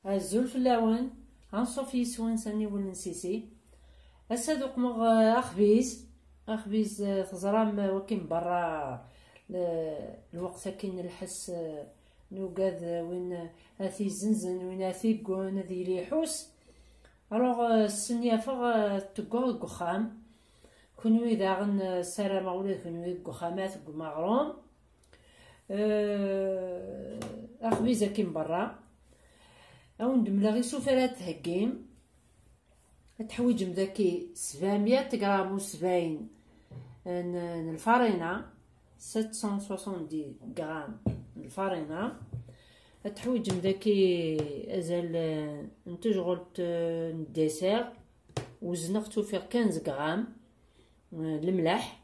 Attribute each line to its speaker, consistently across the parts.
Speaker 1: الزول في اللون غنصوف يسوان ساني ولا نسيسي هسا دوك مغ اخبيز تزرام وكين برا الوقت كاين الحس نوقاد وين هاثي زنزن وين هاثي كون هذي ليحوس الوغ السنيا فغ تقعد قخام كونوي داغن سلامة ولا كونوي قخامات مغروم اخبيزا كين برا او ندملا غي سفرات هكيم تحويج مذاكي 700 غرام و 70 الفارينة 770 غرام الفارينة تحويج مذاكي ازال نتج غلت الديسير وزنقتو في 15 غرام الملح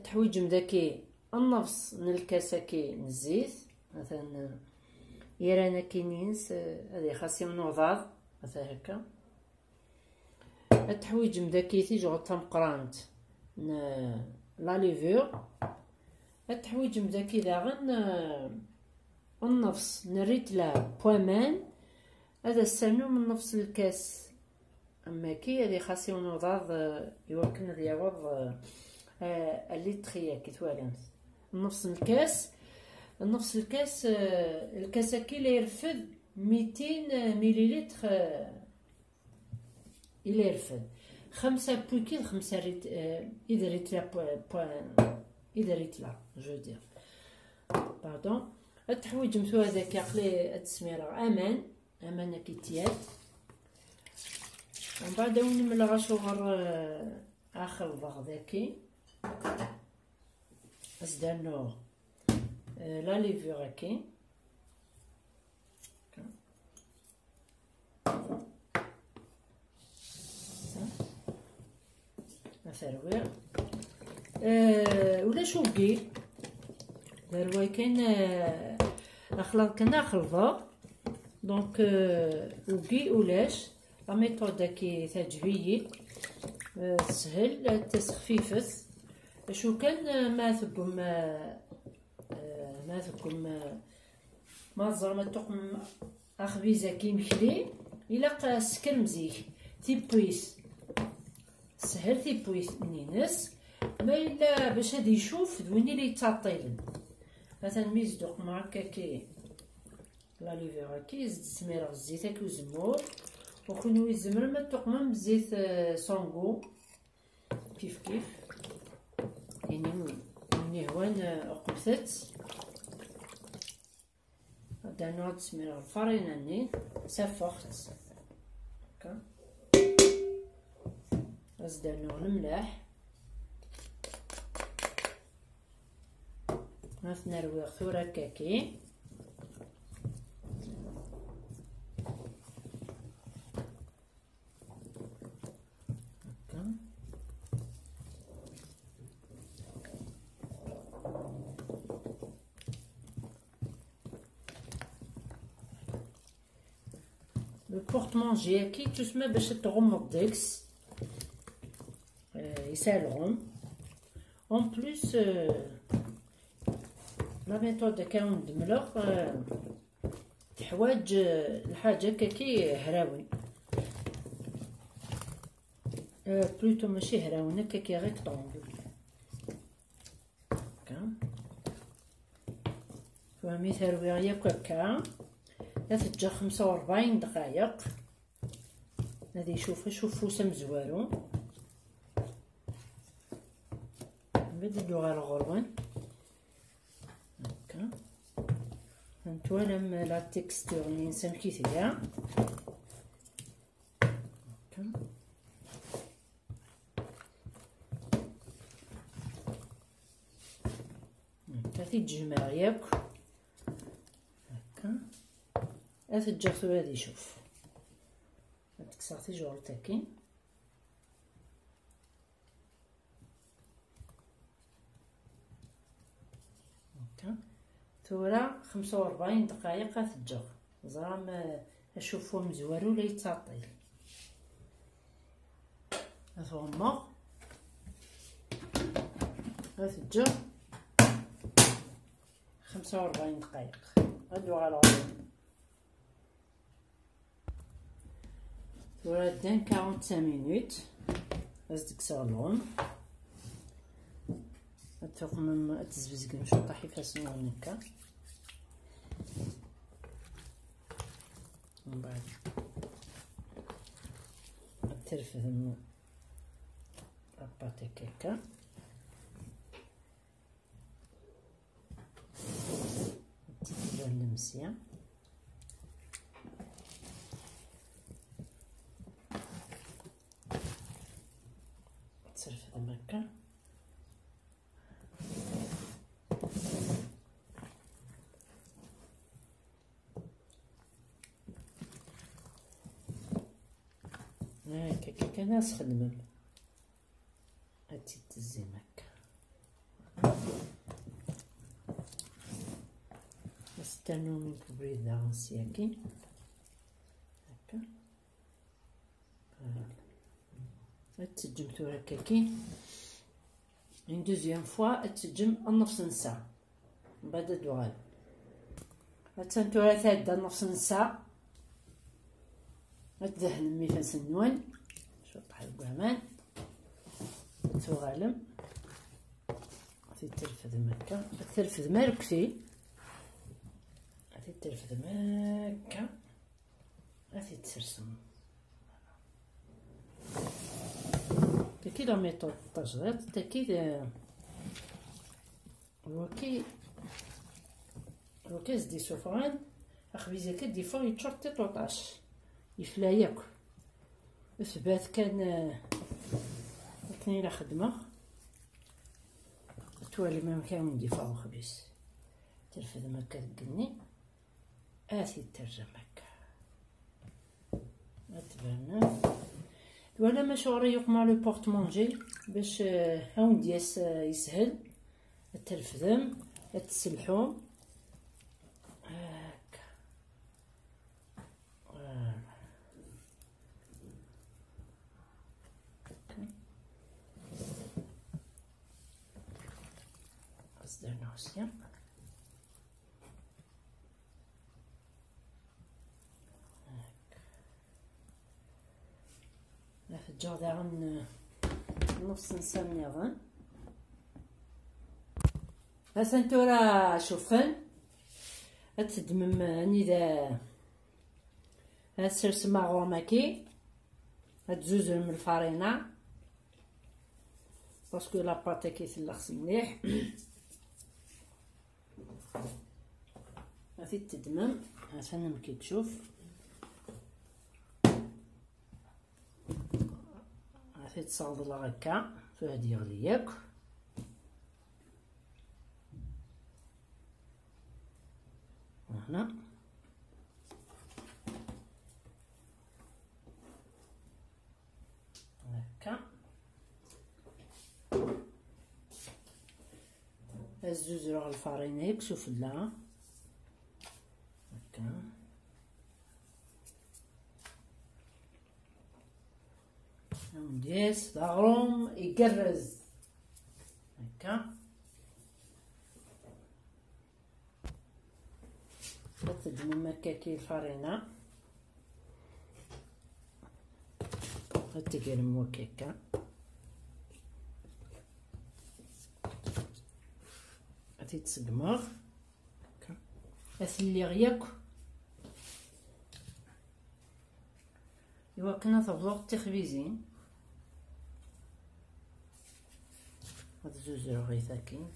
Speaker 1: تحويج مذاكي النص من الكاسكي من الزيت مثلا يرانا كينينس هذه خاصي من وضاض مثلا هكا التحويج مذاكي تيجي تمقرانت لا ليفور التحويج مذاكي داغن النفس نريت لا بوامان هذا السنو من نفس الكاس اما كي هذه خاصي من وضاض يمكن هذا يعوض اللي تخيا كي توالمت نفس الكاس الكاسكي لا يرفد 200 مليلتر الى يرفد 5 بوكيل 5 اذا ريت لا جو دير باردون التحويج متو هذاك عقلي التسميره امان كيتيات ومن بعد نملا شغل اخر ضغ ذاكي ازدانو لا ليفور هاكي مثلا ولا شوكي داروا كاين اخلط كنا خلطه دونك وكي ولاش لا ميثود كي تعجبيي سهل تسخفيفث شو كان ما ثقم ما زرما تقم اخبيزه كي مخلي الا سكر مزيك تيبويس سهل تيبويس نينس ما الا باش هادي يشوف دويني لي تعطيل مثلا ميزدوق مع كي لا ليفيرا كي زد سميره الزيت هاك وزمور وكونو يزمر ما تقمم بزيت صونغو كيف يعني هوان اقبثت هدا نوع تسميره الفرينه ني سافخت هكا ازدانو الملح مثلا نرويغ ثورة كاكي لو بورطمونجي هاكي تسمى باش تغمض ديكس يسالهم اون بليس لا ميثود كاون ندملغ تحواج الحاجه كاكي هراوي بلوتو ماشي هراوي كاكي ريكتونغل هكا فهمي تروي ياك هكا تتجا 45 دقائق هادي شوفوا سمزوارو نبدلو غير الغروان هكا نتوالم لا تيكستور لي نسمكيتها هكا تتجمع ياك هكا تتجا هادي شوف تكسرتي جوغ تاكي ثورة 45 دقائق تتجا زرام اشوفو مزوارو لا يتعطيل غتغمض غتتجا 45 دقائق غدوغ على الغرض وراه 45 مينوت باش ديك صالون الثقمم تزبزقن شو طاحي فاسنو هكا من بعد ترفد من لاباطيك هكا تدير المسيه ترفد هكا هكا كناس خدمم هاتي تزيم هكا نستناو من كبريت غنسياكي هكا تسجم تورا هكاكي اون دوزيام فوا تسجم نص ساعة من بعد دوغال تورا ثالثة نص ساعة تدهن ميفاس النوان شو طحي بوامان تغالم غادي ترفد هكا ترفد ماركتي غادي ترفد هكا غادي تسرسم تاكي لا ميثود التجريط تاكي وكي زدي سفران اخبيزاك دي فوا يتشرطي طوطاش يفلا ياكل اثبات كان إلا خدمة توالي ما كان ندي فاو خبيز ترفد مكا تقني آثي ترجم هكا تبان ولا مشوري يقمع لو بورتمونجي باش هاون دياس يسهل ترفدهم تسلحوم هكا درنا هسيا هاك الجو داغن نص نسمي غن هاسنتورا شوفن هتدمم نيدا هتسرس ماغو ماكي هتزوزر من الفارينة باسكو لاباطي كيتلخص مليح غادي تدمم هاشا كي تشوف غادي تصاوبلا هكا فهاد يغلي ياك وهنا هكا الزوز راه الفارينة يكسو فلا هكا نديس ضغروم يقرز هكا تدمم هكاكي الفارينة تقرم هكاكا غادي تسقمر هكا اثلي غياك ايوا كنا تبلوغ التخبيزين هاد زوج رغيفاكين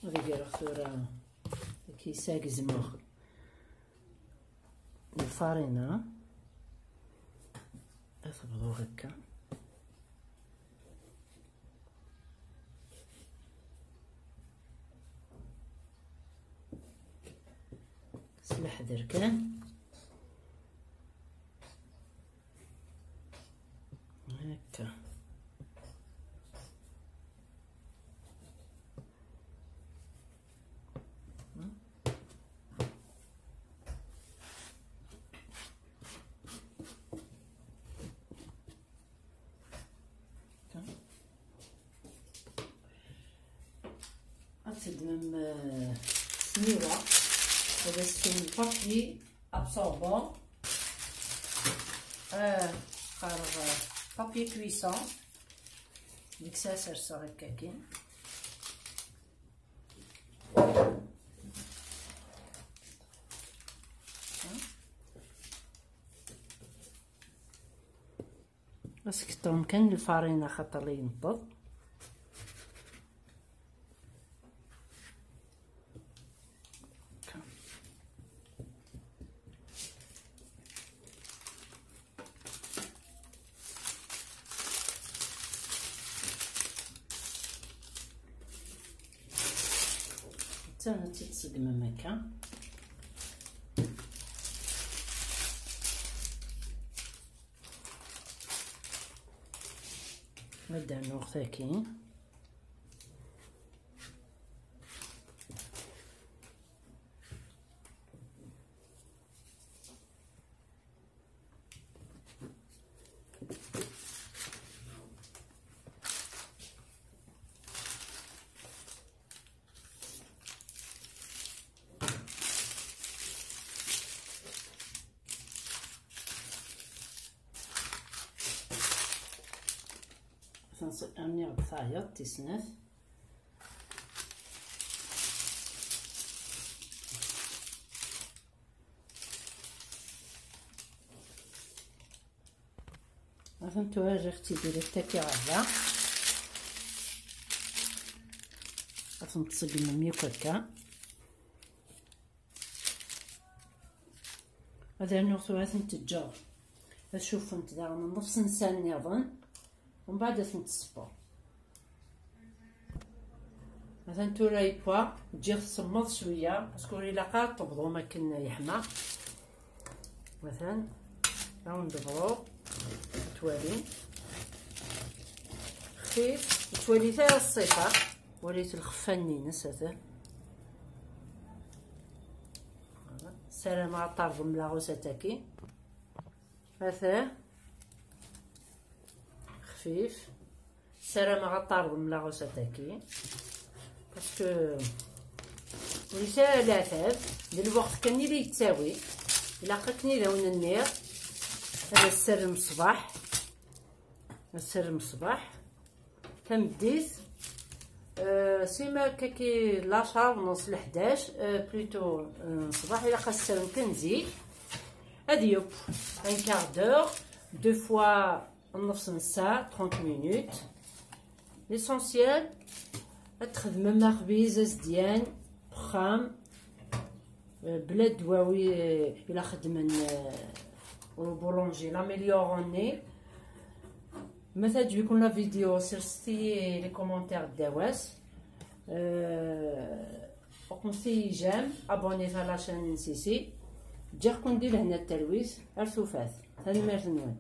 Speaker 1: غادي ندير ثورة كيساق زموخ الفارينة اصبغو هكا سلح دركان هكا تخدمم سنيوة. هذا السن بابي ابسوربون قارغ بابي كويسون ديك ساسر صغير كاكين. اسكتهم كان الفارينة خاطر لي ينبض. حتى تتسقم هكا. نبدا نغتاكي أني غطايا تسناف. فهمتو هاجي اختي ديري تاكي غدا غادي تسقم ميك هكا. هذا نوثو هاث نتجار شوف انت داغ نص نسان نظن ومن بعد نتصبر. مثلا توراي بوا تجي تصمض شويه باسكو الا قاد تبضو ما كنا يحمى. مثلا راهو ندبرو توالي خفيف توالي تاع الصيفه وليت الخفانين هذا سلام على طرف من لاغوسه تاكي هذا خفيف سلام على طرف من لاغوسه تاكي باسكو وليسا العتاب دالوقت كان اللي يتساوي الا قاكني لون النير. هذا السر من الصباح السر من الصباح تمديت سيما كاكي لاشار ونص ل11 بلوتو الصباح الا خاص السر كنزيد هادي يوب ان كار دور دو فوا نص ساعه 30 مينوت. ليسونسيال تخدم مع خبيز زديان بخام بلا دواوي الا خدمن والبولونجي لاميليوروني. مثلا تجيكم لا فيديو سيرستي لي كومونتير داواس وقمتي جام ابوني على لاشين سيسي جاكم ندير هنا التلويز ارثوفات هذه ميرت نوان.